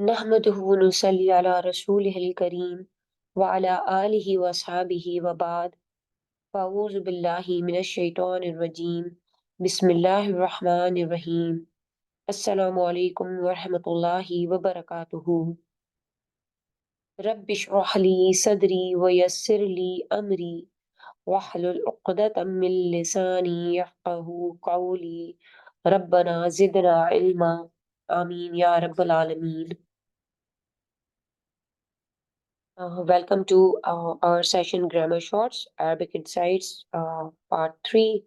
नहमदुहु व नुसल्ली अला रसूलिहिल करीम व अला आलिहि व अस्हाबिहि व बाद फ़अऊज़ु बिल्लाहि मिनश शैतानिर रजीम बिस्मिल्लाहिर रहमानिर रहीम अस्सलामु अलैकुम व रहमतुल्लाहि व बरकातुहू रब्बि इश्रह ली सदरी व यस्सिर ली अमरी वहलुल उक़दतम मिन लिसानी यफ़क़हू क़ौली रब्बना ज़िदना इल्मा आमीन या रब्बल आलमीन। Welcome to our session Grammar Shorts, Arabic Insights, Part 3.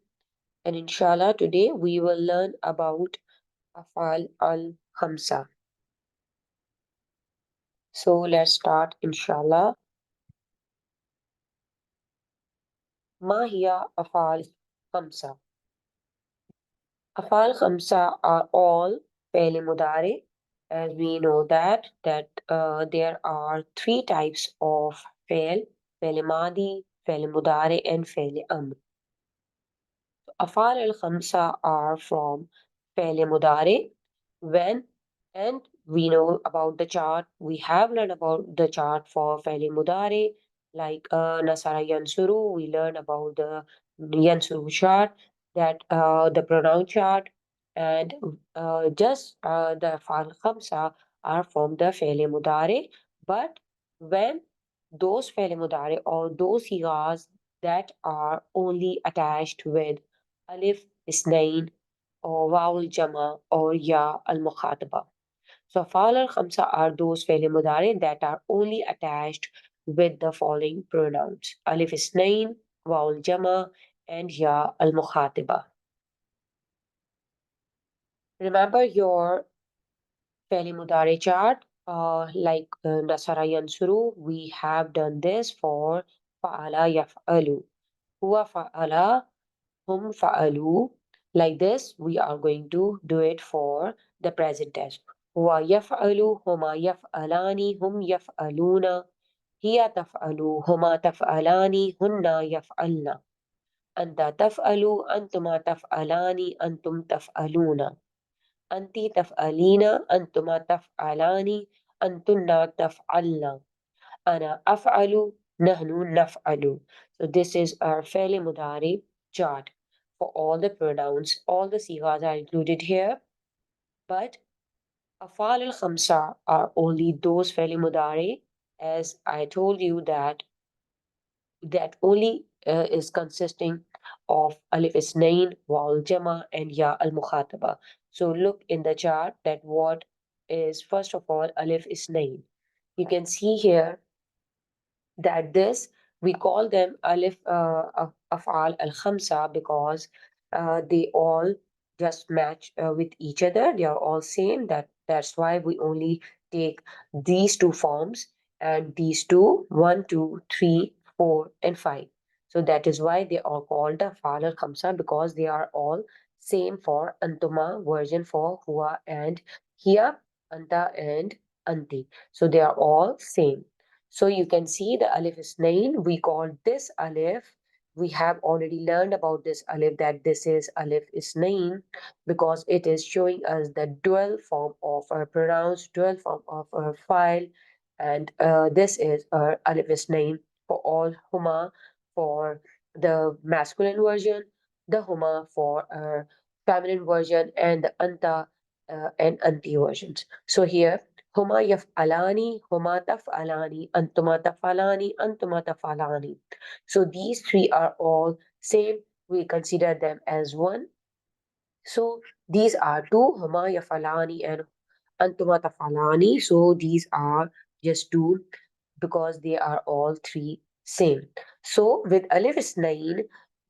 And inshallah, today we will learn about Afal al Khamsa. So let's start, inshallah. Ma hiya Afal Khamsa? Afal Khamsa are all Fi'l Mudari. As we know that there are three types of Fi'l: Fi'l Madi, Fi'l Mudari, and Fi'l Amr. Afal al Khamsa are from Fele Mudare. When and we know about the chart, we have learned about the chart for Fele Mudare, like Nasara Yansuru, we learn about the Yansuru chart, that the pronoun chart, and just the Afal Khamsa are from the Fele Mudare. But when those Fele Mudare or those sigas that are only attached with alif isnain or vowel jama or ya al mukhataba. So afal al khamsa are those fi'l mudari that are only attached with the following pronouns: alif isnain, vowel jama, and ya al mukhataba. Remember your fi'l mudari chart, nasara yansuru. We have done this for fa'ala yaf'alu. Huwa fa'ala, hum fa'alu. Like this, we are going to do it for the present tense. Huwa yaf'alu, huma yaf'alani, hum yaf'aluna. Hiya taf'alu, huma taf'alani, hunna yaf'alna. Anta taf'alu, antuma taf'alani, antum taf'aluna. Anti taf'alina, antuma taf'alani, antunna taf'alna. Ana af'alu, nahnu naf'alu. So this is our fairly mudari chart for all the pronouns. All the sigas are included here, but afal al khamsa are only those fairly mudari, as I told you that only is consisting of alif isnain, waw jama, and ya al mukhataba. So look in the chart that what is first of all alif isnain. You can see here that this we call them alif afal al khamsa because they all just match with each other. They are all same. That's why we only take these two forms and these two, 1, 2, 3, 4, and 5. So that is why they are called the afal al khamsa, because they are all same for antuma version for huwa and hiya, anta and anti. So they are all same. So you can see the alif isnain. We call this alif. We have already learned about this alif, that this is alif isnain, because it is showing us the dual form of a pronouns, dual form of a file. And this is alif isnain for all huma for the masculine version, the huma for feminine version, and the anta and anti versions. So here هما يفعلان هما تفعلان أنتما تفعلان أنتما تفعلان. So these three are all same. We consider them as one. So these are two, هما يفعلان and أنتما تفعلان. So these are just two because they are all three same. So with alif isnain,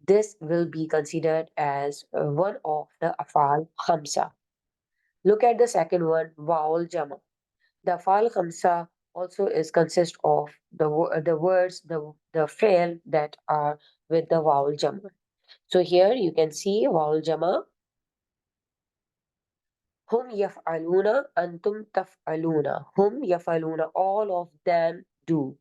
this will be considered as one of the afal khamsa. Look at the second one, vowel jama. The fal khamsa also is consist of the words, the fi'l that are with the vowel jama. So here you can see vowel jama. Hum yaf'aluna, antum taf'aluna. Hum yaf'aluna, all of them do.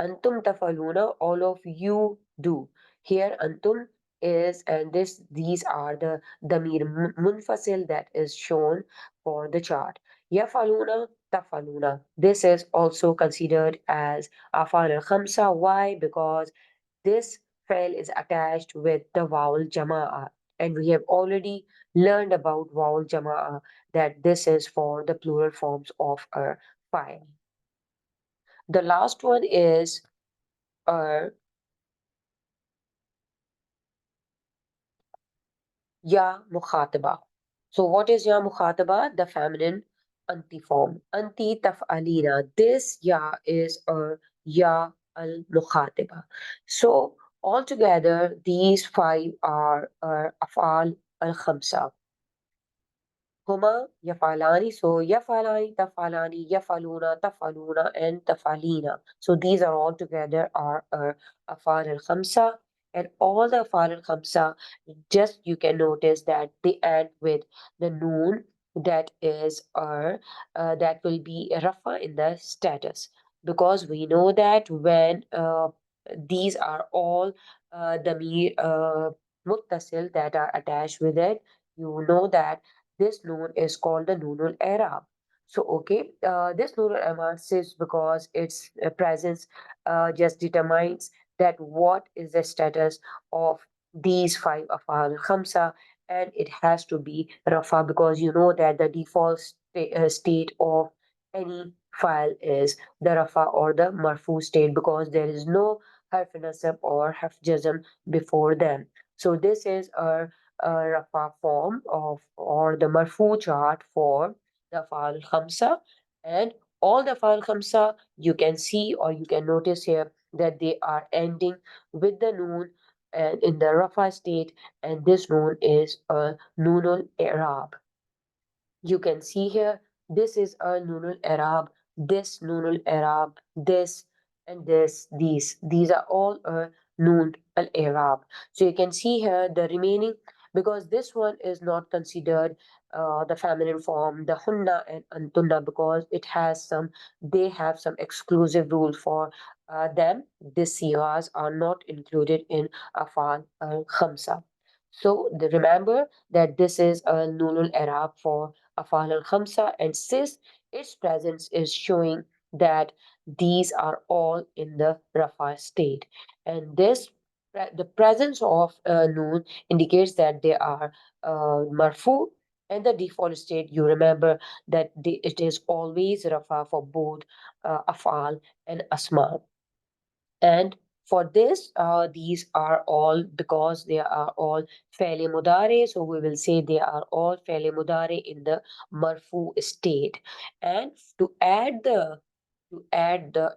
Antum taf'aluna, all of you do. Here antum is, and these are the damir munfasil that is shown for the chart. Yaf'aluna tafaluna. This is also considered as afal al-khamsa. Why? Because this fail is attached with the vowel jama'a. And we have already learned about vowel jama'a that this is for the plural forms of a file. The last one is a ya mukhataba. So what is ya mukhataba? The feminine anti form. Anti taf'alina. This ya is a ya al mukhataba. So altogether, these five are afal al khamsa. Huma yafalani. So yafalani, tafalani, yafaluna, tafaluna, and tafalina. So these are all together are afal al khamsa. And all the afal al khamsa, just you can notice that they end with the noon that is that will be rafa in the status. Because we know that when these are all the muttasil that are attached with it, you know that this noon is called the noonul Arab. So, okay, this noonul Arab is because its presence just determines that what is the status of these five afal khamsa, and it has to be rafa because you know that the default state of any file is the rafa or the marfu state because there is no harf nasab or harf jazm before them. So this is a rafa form of or the marfu chart for the file khamsa, and all the file khamsa you can see or you can notice here that they are ending with the noon and in the rafa state, and this noon is a noonul i'rab. You can see here, this is a Nunul Arab, this Nunul Arab, this and this, these. These are all a Nun al Arab. So you can see here the remaining, because this one is not considered the feminine form, the Hunna and Antunna, because it has some, they have some exclusive rules for them. These sigas are not included in Afal al Khamsa. So remember that this is a Nunul Arab for Afal al Khamsa, and sis, its presence is showing that these are all in the Rafa state. And the presence of Noon indicates that they are Marfu, and the default state, you remember that it is always Rafa for both Afal and Asma. And for this, these are all because they are all fairly mudare. So we will say they are all fairly mudare in the marfu state. And to add the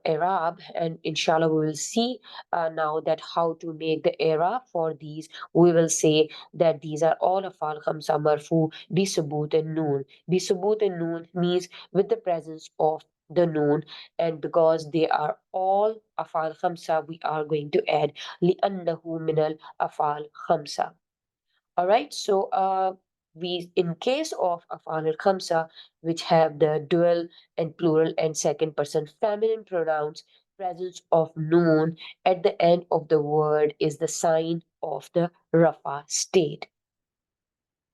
Arab, and inshallah we will see now that how to make the Arab for these. We will say that these are all of al khamsa marfu bisubut and noon. Bisubut and noon means with the presence of the noon, and because they are all afal khamsa, we are going to add li'annahu minal afal khamsa. All right, so we in case of afal al khamsa, which have the dual and plural and second person feminine pronouns, presence of noon at the end of the word is the sign of the rafa state.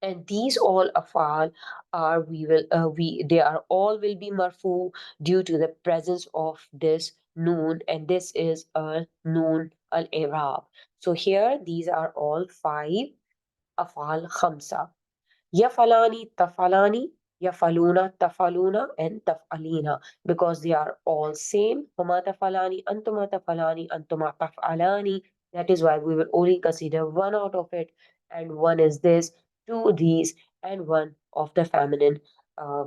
And these all afal are we they are all will be marfu due to the presence of this noon, and this is a noon al i'rab. So here these are all five afal khamsa. Yafalani, tafalani, yafaluna, tafaluna, and tafalina, because they are all same. Huma tafalani, antuma tafalani, antuma tafalani. That is why we will only consider one out of it, and one is this, two these, and one of the feminine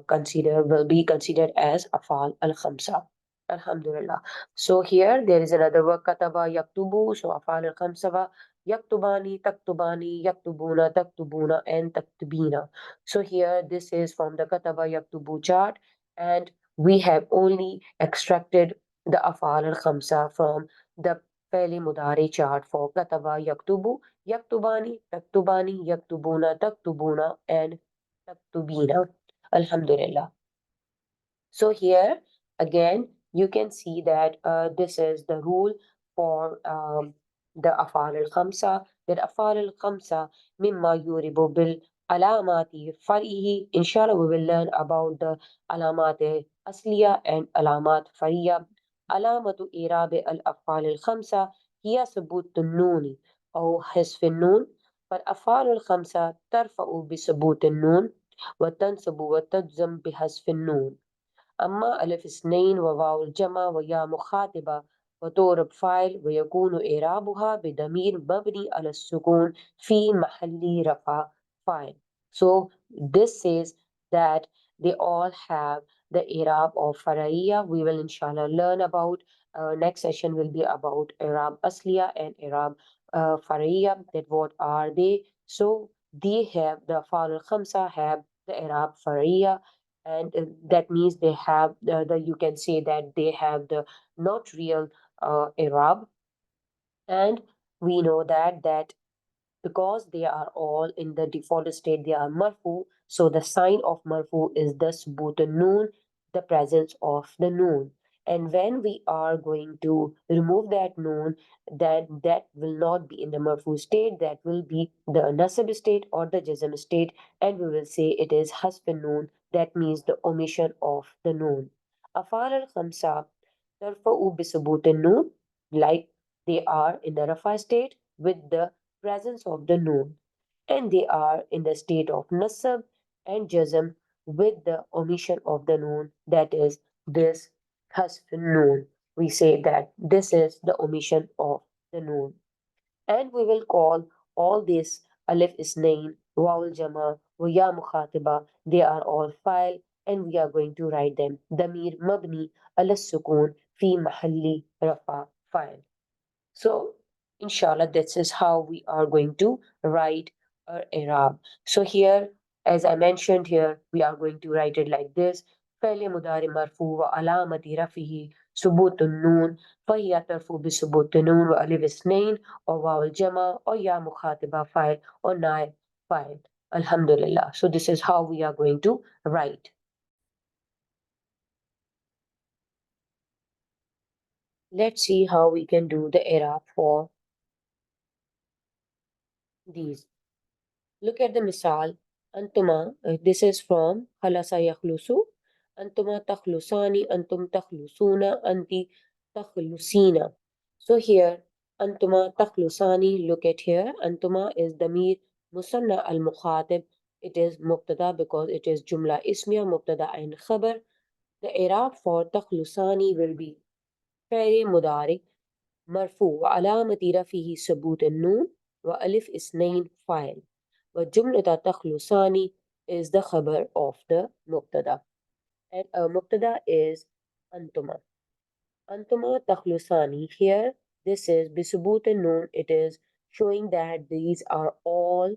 consider will be considered as afal al khamsa. Alhamdulillah. So here there is another word kataba yaktubu. So afal al khamsa yaktubani, taktubani, yaktubuna, taktubuna, and taktubina. So here this is from the Kataba Yaktubu chart, and we have only extracted the Afal al Khamsa from the Feli Mudari chart for Kataba Yaktubu, Yaktubani, Taktubani, Yaktubuna, Taktubuna, and Taktubina. Alhamdulillah. So here again, you can see that this is the rule for the afal al khamsa. That afal al khamsa mimma yuribu bil alamati farihi. Inshallah, we will learn about the alamat asliya and alamat fariya. Alamatu irabi al-af'al al-khamsa hiya subut النون أو حذف النون. فالأفعال الخمسة ترفع بثبوت النون وتنصب وتجزم بحذف النون. أما ألف اثنين وواو الجمع ويا مخاطبة وتورب فاعل ويكون إعرابها بضمير مبني على السكون في محل رفع فاعل. So this says that they all have the إعراب of فرعية. We will inshallah learn about next session will be about إعراب أصلية and إعراب فرعية, that what are they. So they have the أفعال الخمسة have the إعراب فرعية, and that means they have the you can say that they have the not real Arab. And we know that because they are all in the default state, they are marfu. So the sign of marfu is the subut noon, the presence of the noon. And when we are going to remove that noon, then that will not be in the marfu state, that will be the nasab state or the jazm state, and we will say it is hasf noon, that means the omission of the noon. Afal al khamsa tarfa'u bi subut noon, like they are in the rafa state with the presence of the noon, and they are in the state of nasab and jazm with the omission of the noon, that is this hasf noon. We say that this is the omission of the noon. And we will call all this alif isnain, waw jama, wa ya mukhatiba, they are all file, and we are going to write them damir mabni ala sukun fi mahalli rafa file. So, inshallah, this is how we are going to write our Arab. So, here, as I mentioned here, we are going to write it like this. فعل مضارع مرفوع وعلامة رفعه ثبوت النون فهي ترفع بثبوت النون وألف اثنين أو واو الجمع أو يا مخاطبة فاعل أو نائب فاعل. Alhamdulillah. So this is how we are going to write. Let's see how we can do the Arab for these. Look at the misal. Antuma, this is from Khalasa yakhlusu. Antuma takhlusani, antum takhlusuna, anti takhlusina. So here, Antuma takhlusani, look at here. Antuma is Damir Musanna al Mukhatib. It is Mubtada because it is Jumla Ismiya, Mubtada and Khabar. The Iraq for takhlusani will be Fa'il Mudari مرفوع وعلامة رفعه ثبوت النون وألف اثنين فاعل والجملة تخلصان is the خبر of the مبتدا, and مبتدا is أنتما. أنتما تخلصان, here this is بثبوت النون, it is showing that these are all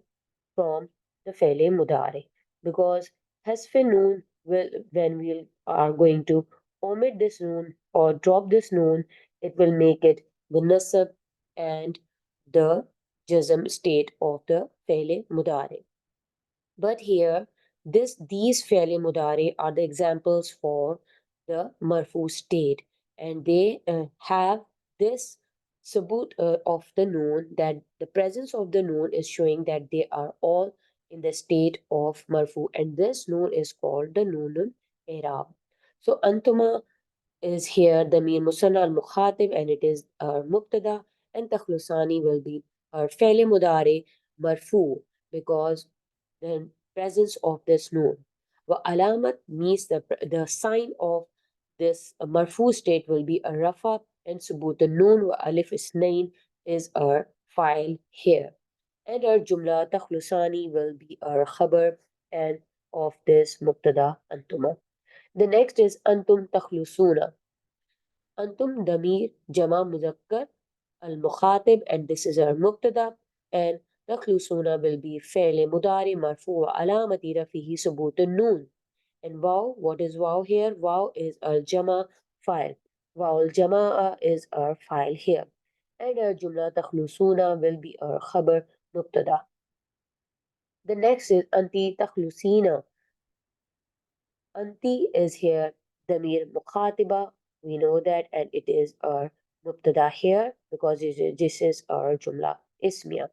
from the فعل مضارع, because حذف noon will, when we are going to omit this noon or drop this noon, it will make it the nasab and the jazm state of the فعل مضارع. But here, these fi'li mudari are the examples for the marfu state, and they have this sabut of the noon, that the presence of the noon is showing that they are all in the state of marfu, and this noon is called the noonul i'rab. So antuma is here the Mir Musanna al Mukhatib, and it is our Mubtada, and Takhlusani will be our Fa'li Mudari Marfu, because the presence of this noon. Wa alamat means the sign of this marfu state will be a rafa, and subut noon wa alif isnain is our file here. And our jumla takhlusani will be our khabar and of this mubtada antuma. The next is antum takhlusuna. Antum damir jama muzakkar al mukhatib, and this is our mubtada, and تخلصون will be فعل مضارع مرفوع علامة رفعه ثبوت النون. And wow, what is wow here? Wow is our jama file. Wow al jamaa is our file here. And our jumla تخلصون will be our khabar mubtada. The next is anti تخلصين. Anti is here damir mukhatiba. We know that, and it is our mubtada here because this is our jumla ismiya.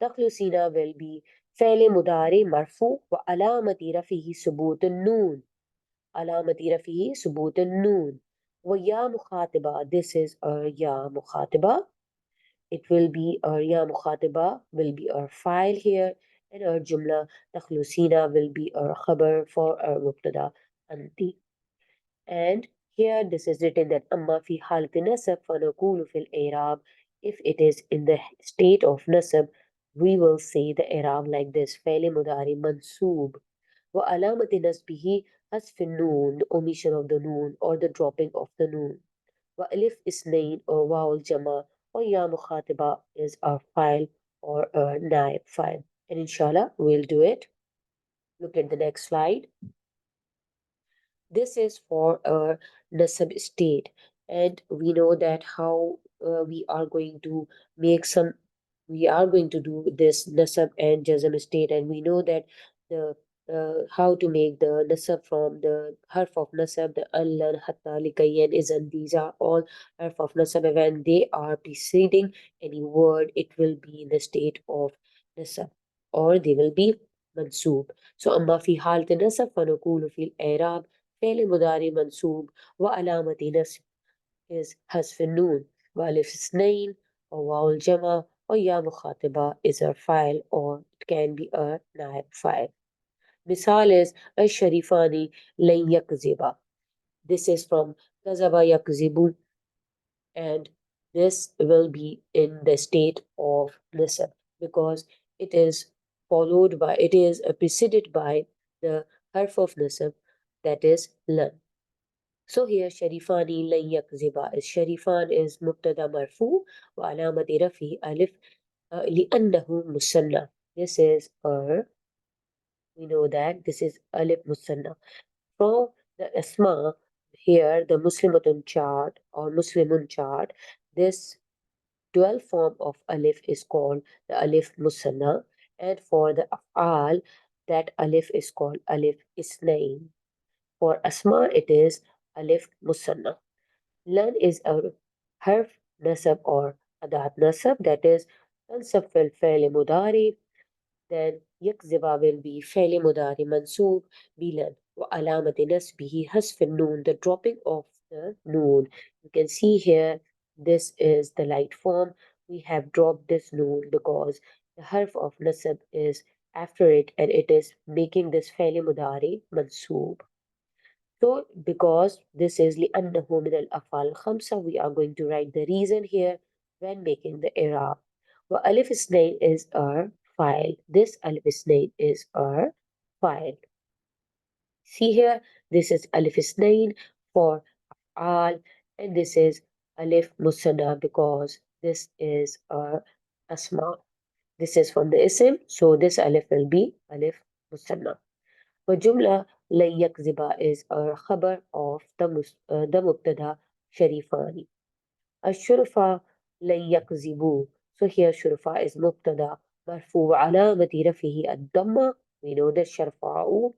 Takhlusina will be فعل مضارع مرفوع وعلامة رفعه ثبوت النون. علامة رفعه ثبوت النون. ويا مخاطبة. This is a يا مخاطبة. It will be our يا مخاطبة will be our file here, and our جملة تخلصينا will be our خبر for our مبتدا أنت. And here this is written that أما في حالة نسب فنقول في الإعراب. If it is in the state of نسب, we will say the إعراب like this: فعل مضارع منصوب وعلامة نسبه حذف النون, the omission of the noon or the dropping of the noon. وألف اثنين or واو الجمع ويا مخاطبة is our file or our نائب file. And inshallah we'll do it. Look at the next slide. This is for a nasab state, and we know that how we are going to make some. We are going to do this nasab and jazm state, and we know that the how to make the nasab from the harf of nasab, the allan, hatta, likayan, isn't. These are all harf of nasab, and when they are preceding any word, it will be in the state of nasab, or they will be mansoob. So, أما في حالة النسب فنقول في الإعراب فعل مضارع منصوب وعلامة نصب is حذف النون وألف اثنين وواو الجمع ويا مخاطبة is a file or it can be a نائب file. مثال is الشريفان لن يكذبا. This is from كذب يكذب, and this will be in the state of nasab because it is it is preceded by the harf of nasab, that is lan. So here Sharifani lan yakziba is Sharifan is mubtada marfu wa alamati rafi alif li'annahu musanna. This is we know that this is alif musanna. From the asma, here the Muslimatun chart or Muslimun chart, this dual form of alif is called the alif musanna, and for the af'al, that alif is called alif isnain. For asma, it is alif musanna. Lan is a harf nasab or adat nasab, that is tansab fil fi'l mudari. Then yakziba will be fi'l mudari mansoob bilan wa alamati nasbihi hasf noon, the dropping of the noon. You can see here this is the light form. We have dropped this noon because the harf of nasab is after it, and it is making this fi'l mudari mansoob. So, because this is لأنه من الأفعال الخمسة, we are going to write the reason here when making the إعراب. وألف اثنين is our file. This ألف اثنين is our file. See here, this is ألف اثنين for أفعال, and this is ألف مثنى because this is our أسماء. This is from the ism, so this ألف will be ألف مثنى. وجملة لن يكذب is a خبر of the مبتدا شريفان. الشرفاء لن يكذبوا. So here شرفاء is مبتدا مرفوع علامة رفعه الضمة. We know that شرفاء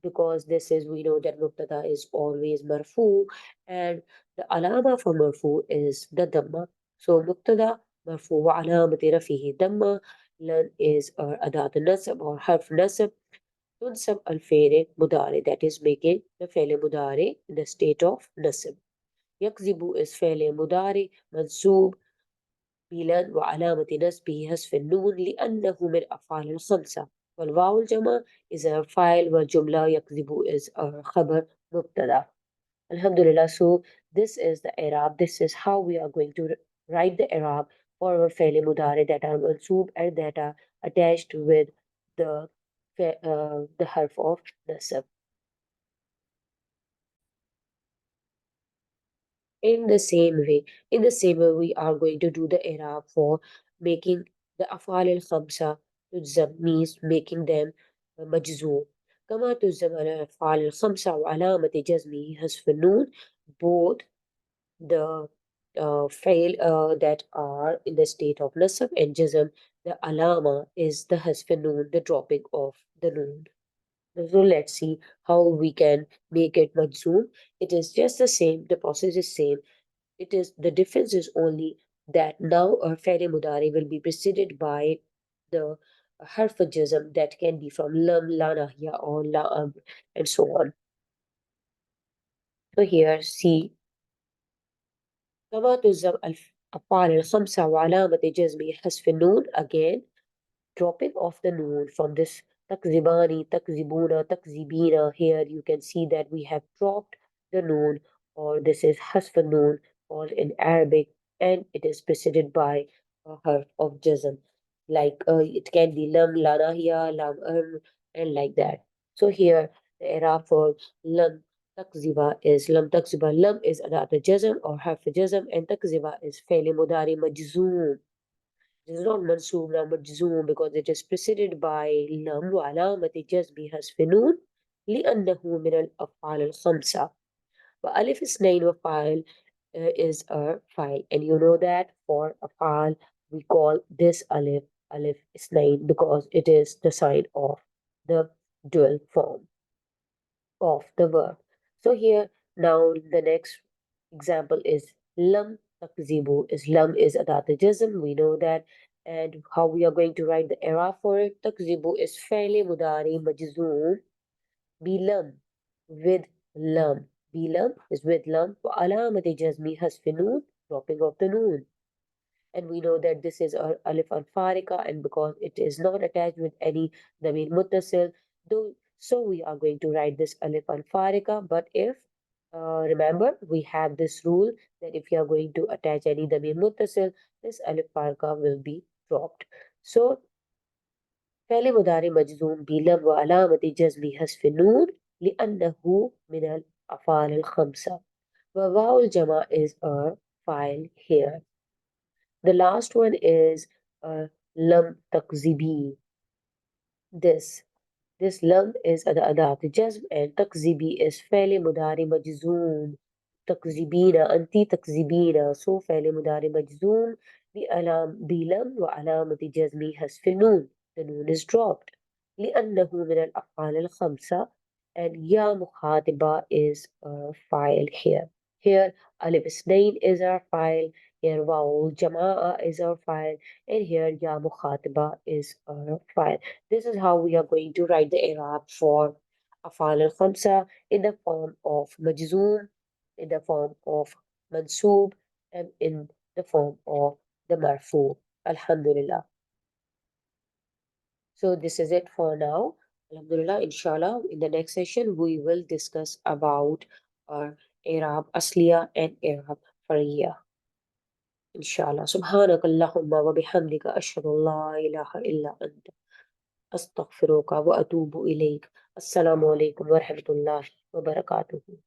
because this is, we know that مبتدا is always مرفوع, and the علامة for مرفوع is the ضمة. So مبتدا مرفوع وعلامة رفعه ضمة. لن is أداة النصب or حرف نصب. تنسب الفعل مضارع, that is making the فعل مضارع in the state of نسب. يكذب is فعل مضارع منصوب بلن وعلامة نسبه حذف النون لأنه من الأفعال الخمسة. والواو الجمع is a file والجملة يكذب is a خبر مبتدا. Alhamdulillah, so this is the Arab. This is how we are going to write the Arab for our فعل مضارع that are mansoob and that are attached with the the harf of nasab. In the same way, we are going to do the Arab for making the أفعال الخمسة تجزم, means making them مجزوم. كما تجزم الأفعال الخمسة وعلامة جزمه حذف النون. Both the fail that are in the state of nasab and jazm, the alama is the hasf noon, the dropping of the noon. So let's see how we can make it majzoom. It is just the same, the process is same. It is, the difference is only that now our fi'l mudari will be preceded by the harf jism that can be from lam, la nahiya, or la amr, and so on. So here, see, كما تلزم الأفعال الخمسة وعلامة جزم حذف النون again dropping off the noon from this takzibani, takzibuna, takzibina. Here you can see that we have dropped the noon, or this is hasf noon, called in Arabic, and it is preceded by a harf of jazm. Like it can be lam, lana here, lam, and like that. So here the Arab for lam takziba is lam takziba. Lam is adat jazm or harf jazm, and takziba is faili mudari majzoom. It is not mansoob now majzoom because it is preceded by lam وعلامة جزمها حذف نون لأنه من الأفعال الخمسة وألف اثنين وفاعل is a file, and you know that for أفعال we call this alif اثنين because it is the sign of the dual form of the verb. So here now the next example is lam takzibu. Is lam is adat jazm, we know that. And how we are going to write the era for it? Takzibu is faili mudari majzoom bilam, with lam. Bilam is with lam. Wa alamati jazmi hasfi noon, dropping of the noon. And we know that this is our alif al-farika, and because it is not attached with any damir muttasil, though, so we are going to write this alif al-farika. But if remember, we have this rule that if you are going to attach any damir muttasil, this alif farika will be dropped. So فعل مضارع مجزوم بلم وعلامة جزمه حذف النون لأنه من الأفعال الخمسة. وواو الجماع is a file here. The last one is lam takzibi. This this lam is adat jazm, and takzibi is فعل مضارع مجزوم. تكذبين أنت تكذبين. So فعل مضارع مجزوم بلم وعلامة جزمه حذف النون. The noon is dropped لأنه من الأفعال الخمسة, and يا مخاطبة is a file here. Here ألف اثنين is our file. Here واو الجماعة is our file, and here يا مخاطبة is our file. This is how we are going to write the Arab for أفعال الخمسة in the form of مجزوم, in the form of mansoob, and in the form of the marfu. Alhamdulillah. So this is it for now. Alhamdulillah, inshallah, in the next session, we will discuss about our Arab Asliya and Arab Fariya. Inshallah. Subhanak Allahumma wa bihamdika ashhadu an la ilaha illa anta astaghfiruka wa atubu ilayk. Assalamu alaikum wa rahmatullahi wa barakatuhu.